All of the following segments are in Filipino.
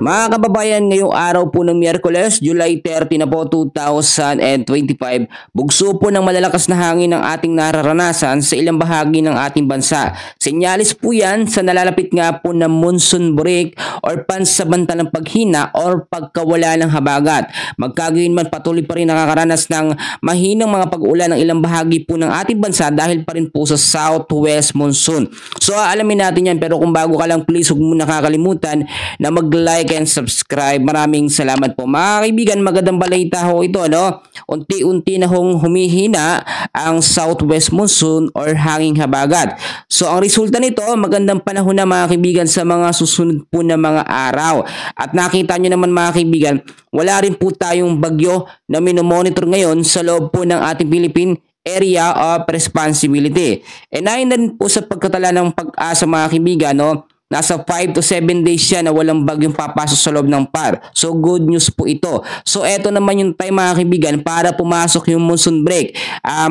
Mga kababayan, ngayong araw po ng Miyerkules, July 30 na po 2025, bugso po ng malalakas na hangin ang ating nararanasan sa ilang bahagi ng ating bansa. Senyalis po yan sa nalalapit nga po ng monsoon break or pansamantalang paghina or pagkawala ng habagat. Magkagayon man patuloy pa rin nakakaranas ng mahinang mga pag-ulan ng ilang bahagi po ng ating bansa dahil pa rin po sa southwest monsoon. So alamin natin yan, pero kung bago ka lang, please huwag mo nakakalimutan na mag-like and subscribe. Maraming salamat po. Mga kaibigan, magandang balita ho ito, no? Unti-unti na hong humihina ang southwest monsoon or hanging habagat. So ang resulta nito, magandang panahon na mga kaibigan sa mga susunod po na mga araw. At nakita nyo naman mga kaibigan, wala rin po tayong bagyo na minomonitor ngayon sa loob po ng ating Philippine Area of Responsibility. And ayon na rin po sa pagkatala ng Pag-asa mga kaibigan, no? Nasa 5 to 7 days siya na walang bagyong papasok sa loob ng PAR. So good news po ito. So eto naman yung time mga kaibigan para pumasok yung monsoon break.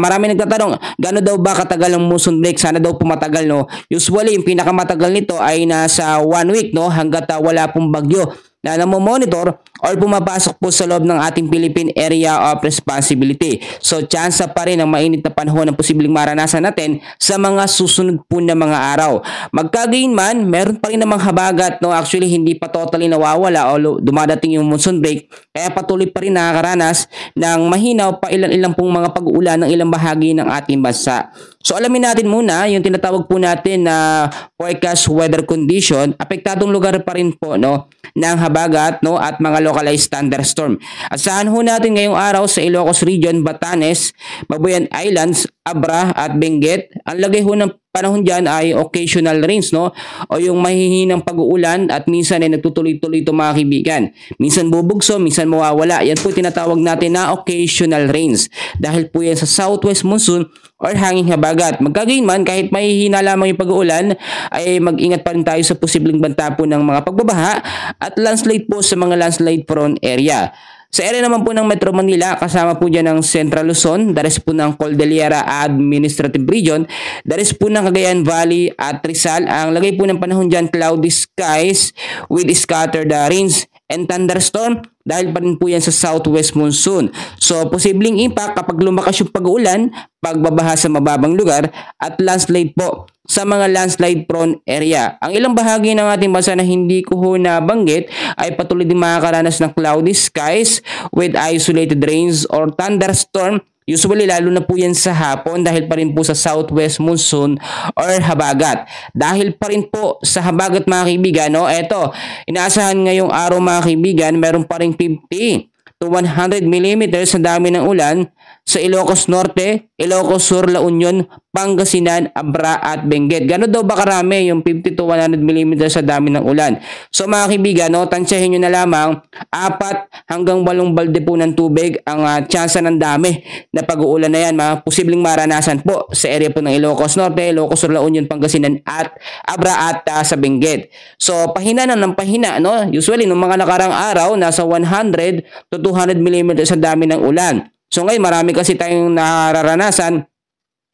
Marami nagtatanong, gano'n daw ba katagal ang monsoon break? Sana daw pumatagal, no? Usually yung pinakamatagal nito ay nasa 1 week, no? Hanggat wala pong bagyo na namomonitor or pumapasok po sa loob ng ating Philippine Area of Responsibility. So chance pa rin ang mainit na panahon ang posibleng maranasan natin sa mga susunod po na mga araw. Magkagayon man, meron pa rin namang habagat, no? Actually hindi pa totally nawawala o dumadating yung monsoon break, kaya patuloy pa rin nakakaranas ng mahinaw pa ilan-ilang pong mga pag-uulan ng ilang bahagi ng ating bansa. So alamin natin muna yung tinatawag po natin na forecast weather condition. Apektadong lugar pa rin po, no, ng habagat, no, at mga localized thunderstorm. Asahan ho natin ngayong araw sa Ilocos Region, Batanes, Babuyan Islands, Abra at Benguet. Ang lagay ho ng panahon dyan ay occasional rains, no, o yung mahihinang pag-uulan at minsan ay nagtutuloy-tuloy ito mga kaibigan. Minsan bubugso, minsan mawawala. Yan po tinatawag natin na occasional rains dahil po yan sa southwest monsoon or hanging habagat. Magkagayon man, kahit mahihina lamang yung pag-uulan, ay mag-ingat pa rin tayo sa posibleng banta po ng mga pagbabaha at landslide po sa mga landslide prone area. Sa area naman po ng Metro Manila, kasama po dyan ng Central Luzon, the rest po ng Cordillera Administrative Region, the rest po ng Cagayan Valley at Rizal. Ang lagay po ng panahon dyan, cloudy skies with scattered rains and thunderstorm dahil pa rin po yan sa southwest monsoon. So, posibleng impact kapag lumakas yung pag-uulan, pagbabaha sa mababang lugar at landslide po sa mga landslide prone area. Ang ilang bahagi ng ating bansa na hindi ko ho nabanggit ay patuloy din makakaranas ng cloudy skies with isolated rains or thunderstorm. Usually lalo na po yan sa hapon dahil pa rin po sa southwest monsoon or habagat. Dahil pa rin po sa habagat mga kaibigan, no? Eto, inaasahan ngayong araw mga kaibigan, meron pa rin 50 to 100 millimeters sa dami ng ulan sa Ilocos Norte, Ilocos Sur, La Union, Pangasinan, Abra at Benguet. Gano'n daw ba karami yung 50 to 100 mm sa dami ng ulan? So mga kaibigan, no, tansyahin nyo na lamang 4 hanggang 8 balde po ng tubig ang tsansa ng dami na pag-uulan na yan. Mga posibleng maranasan po sa area po ng Ilocos Norte, Ilocos Sur, La Union, Pangasinan at Abra at sa Benguet. So pahina na ng pahina, no? Usually nung mga nakarang araw, nasa 100 to 200 mm sa dami ng ulan. So ngayon marami kasi tayong nararanasan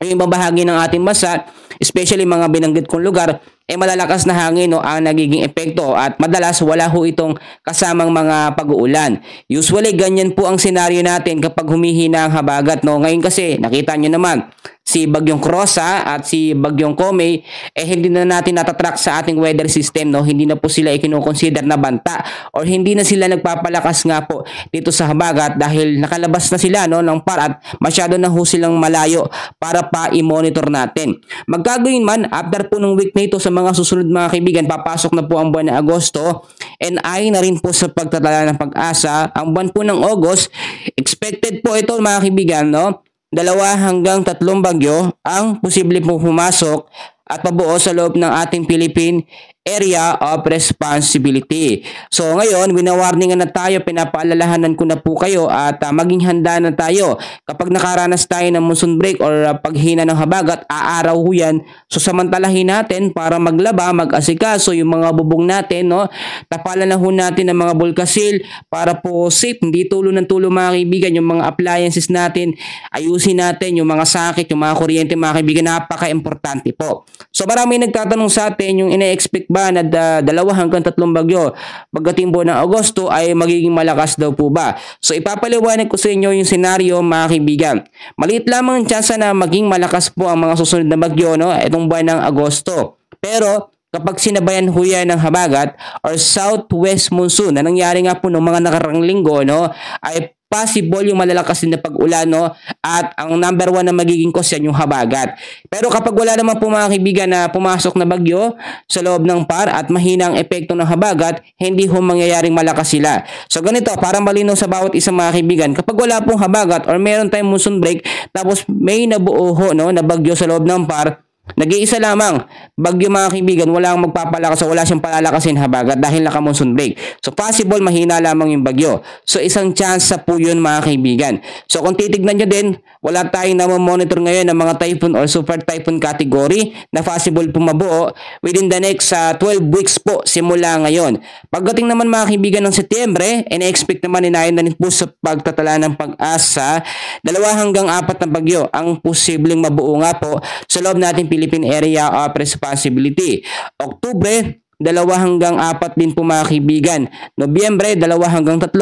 yung ibang bahagi ng ating bansa, especially mga binanggit kong lugar, malalakas na hangin, no, ang nagiging epekto at madalas wala ho itong kasamang mga pag-uulan. Usually ganyan po ang senaryo natin kapag humihina ang habagat, no. Ngayon kasi nakita nyo naman si Bagyong Rosa at si Bagyong Komay hindi na natin natatrack sa ating weather system, no. Hindi na po sila i-consider na banta or hindi na sila nagpapalakas nga po dito sa habagat dahil nakalabas na sila, no, ng PAR at masyado na ho silang malayo para pa i-monitor natin. Magkagayon man, after po ng week na ito sa mga susunod mga kaibigan, papasok na po ang buwan ng Agosto and ay na rin po sa pagtatala ng Pag-asa ang buwan po ng August. Expected po ito mga kaibigan, no, 2 hanggang 3 bagyo ang posible pong pumasok at pabuo sa loob ng ating Philippine Area of Responsibility. So ngayon, winawarningan na tayo, pinapaalalahanan ko na po kayo at maging handa na tayo. Kapag nakaranas tayo ng monsoon break or paghina ng habagat, aaraw ho yan. So samantalahin natin para maglaba, mag-asikaso yung mga bubong natin, no? Tapalan na ho natin ng mga bulkasil para po safe, hindi tulo ng tulo mga kaibigan, yung mga appliances natin, ayusin natin yung mga sakit, yung mga kuryente mga kaibigan, napaka-importante po. So marami nagtatanong sa atin yung ina-expect iba na 2 hanggang 3 bagyo pagdating po ng Agosto ay magiging malakas daw po ba. So ipapaliwanag ko sa inyo yung senaryo mga kaibigan. Maliit lamang ang tsansa na maging malakas po ang mga susunod na bagyo, no, itong buwan ng Agosto. Pero kapag sinabayan ho yan ng habagat or southwest monsoon na nangyari nga po noong mga nakarang linggo, no, ay possible yung malalakas din na pag-ulan, no, at ang number 1 na magiging cause yan yung habagat. Pero kapag wala naman po mga kaibigan na pumasok na bagyo sa loob ng PAR at mahina ang epekto ng habagat, hindi ho mangyayaring malakas sila. So ganito, para malinaw sa bawat isang mga kaibigan, kapag wala pong habagat or meron tayong monsoon break tapos may nabuo ho, no, na bagyo sa loob ng PAR, nag-iisa lamang bagyo mga kaibigan, wala kang magpapalakas o wala siyang palalakasin habagat dahil naka-monsoon break. So possible mahina lamang yung bagyo. So isang chance po yun mga kaibigan. So kung titignan nyo din, wala tayong namamonitor ngayon ng mga typhoon or super typhoon category na possible po mabuo within the next 12 weeks po simula ngayon. Pagdating naman mga kaibigan ng Setyembre, ina-expect naman inayon na rin po sa pagtatala ng Pag-asa 2 hanggang 4 na bagyo ang posibleng mabuo nga po sa loob natin Philippine Area of Responsibility. Oktubre, 2 hanggang 4 din po mga kaibigan. Nobyembre, 2 hanggang 3.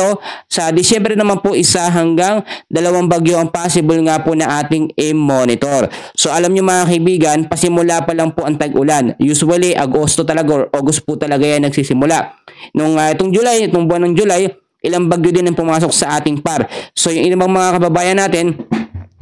Sa Disyembre naman po 1 hanggang 2 bagyo ang possible nga po na ating i-monitor. So alam nyo mga kaibigan, pasimula pa lang po ang tag-ulan. Usually, Agosto talaga or August po talaga yan nagsisimula. Nung itong July, itong buwan ng July, ilang bagyo din ang pumasok sa ating PAR. So yung ibang mga kababayan natin,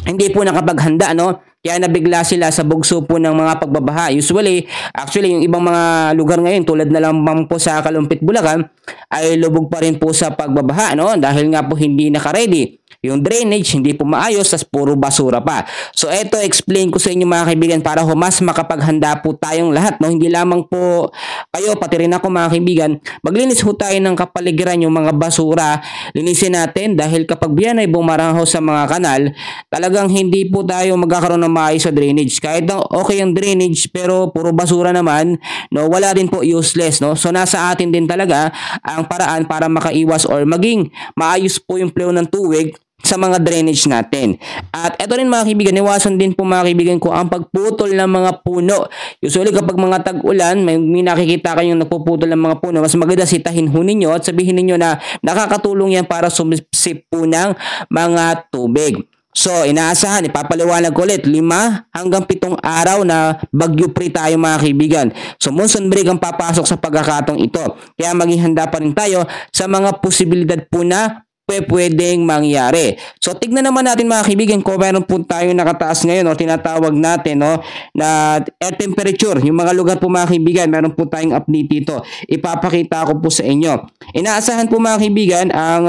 hindi po nakapaghanda, no? Kaya nabigla sila sa bugso po ng mga pagbabaha. Actually, yung ibang mga lugar ngayon tulad na lamang po sa Kalumpit, Bulacan ay lubog pa rin po sa pagbabaha, no? Dahil nga po hindi naka-ready. Yung drainage hindi po maayos, tas puro basura pa. So eto, explain ko sa inyo mga kaibigan para ho mas makapaghanda po tayong lahat, no? Hindi lamang po kayo, pati rin ako mga kaibigan, maglinis ho tayo ng kapaligiran, yung mga basura, linisin natin dahil kapag yan ay bumaraho sa mga kanal, talagang hindi po tayo magkakaroon ng maayos sa drainage. Kahit na okay ang drainage pero puro basura naman, no, wala din po, useless, no? So nasa atin din talaga ang paraan para makaiwas or maging maayos po yung flow ng tubig sa mga drainage natin. At eto rin mga kaibigan, iwasan din po mga kaibigan ko ang pagputol ng mga puno. Usually kapag mga tag-ulan, may nakikita kayong nagpuputol ng mga puno, mas maganda sitahin ho ninyo at sabihin ninyo na nakakatulong yan para sumisip po ng mga tubig. So, inaasahan, ipapaliwanag ko ulit, 5 hanggang 7 araw na bagyo-free tayo mga kaibigan. So, monsoon break ang papasok sa pagkakataong ito. Kaya maging handa pa rin tayo sa mga posibilidad po na pwedeng mangyari. So tignan naman natin mga kaibigan kung meron po tayong nakataas ngayon o tinatawag natin, no, na air temperature. Yung mga lugar po mga kaibigan, meron po tayong update dito. Ipapakita ko po sa inyo. Inaasahan po mga kaibigan ang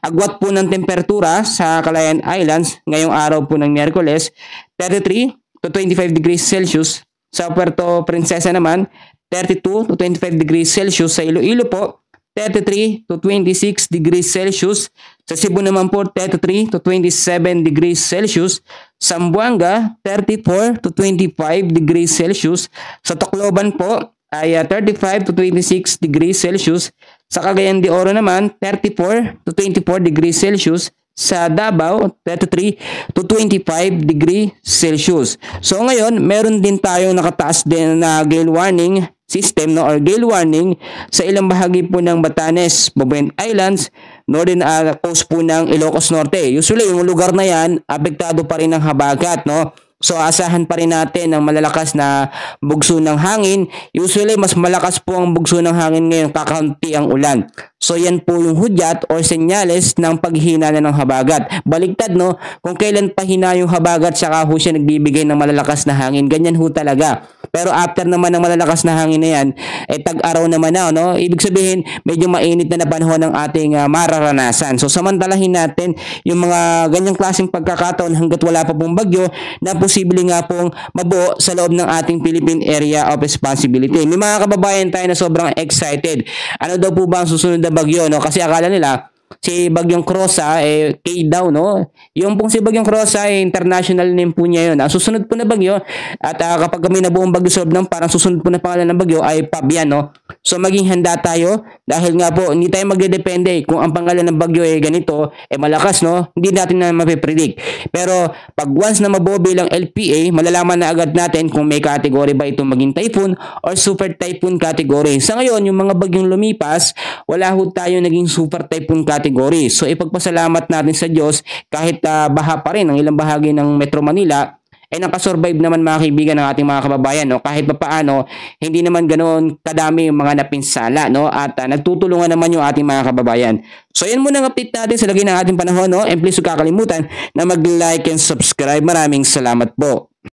agwat po ng temperatura sa Calayan Islands ngayong araw po ng Miyerkules, 33 to 25 degrees Celsius. Sa Puerto Princesa naman, 32 to 25 degrees Celsius. Sa Iloilo po, 33 to 26 degrees Celsius. Sa Cebu naman po, 33 to 27 degrees Celsius. Sa Zamboanga, 34 to 25 degrees Celsius. Sa Tacloban po ay 35 to 26 degrees Celsius. Sa Cagayan de Oro naman, 34 to 24 degrees Celsius. Sa Davao, 33 to 25 degrees Celsius. So ngayon, meron din tayong nakataas din na gale warning system, no, or gale warning sa ilang bahagi po ng Batanes, Bubuyan Islands, northern coast po ng Ilocos Norte. Usually, yung lugar na yan, apektado pa rin ng habagat, no? So asahan pa rin natin ng malalakas na bugso ng hangin. Usually mas malakas po ang bugso ng hangin ngayon kakaunti ang ulan. So yan po yung hudyat or senyales ng paghina na ng habagat. Baliktad, no? Kung kailan pa hina yung habagat saka ho siya nagbibigay ng malalakas na hangin. Ganyan ho talaga. Pero after naman ng malalakas na hangin na yan, tag-araw naman na, no? Ibig sabihin, medyo mainit na panahon ng ating mararanasan. So samantalahin natin yung mga ganyang klaseng pagkakataon hanggat wala pa pong bagyo na posible nga pong mabuo sa loob ng ating Philippine Area of Responsibility. May mga kababayan tayo na sobrang excited. Ano daw po ba ang susunod na bagyo, no? Kasi akala nila si Bagyong Crosa K daw, no? Yung pong si Bagyong Crosa international name po niya yun. Ang susunod po na bagyo at kapag kami nabuong bagyo sa loob ng parang susunod po na pangalan ng bagyo ay Fabian, no? So maging handa tayo dahil nga po hindi tayo magdedepende kung ang pangalan ng bagyo ay ganito, malakas, no? Hindi natin na mapipredict. Pero pag once na mabobe lang LPA, malalaman na agad natin kung may category ba itong maging typhoon or super typhoon category. Sa ngayon, yung mga bagyong lumipas, wala ho tayo naging super typhoon category. So ipagpasalamat natin sa Diyos kahit baha pa rin ang ilang bahagi ng Metro Manila, nakasurvive naman mga kaibigan ng ating mga kababayan, no? Kahit papaano, hindi naman ganoon kadami yung mga napinsala, no? At nagtutulungan naman yung ating mga kababayan. So yan muna ang update natin sa lagay ng ating panahon, no? And please huwag kakalimutan na mag-like and subscribe. Maraming salamat po.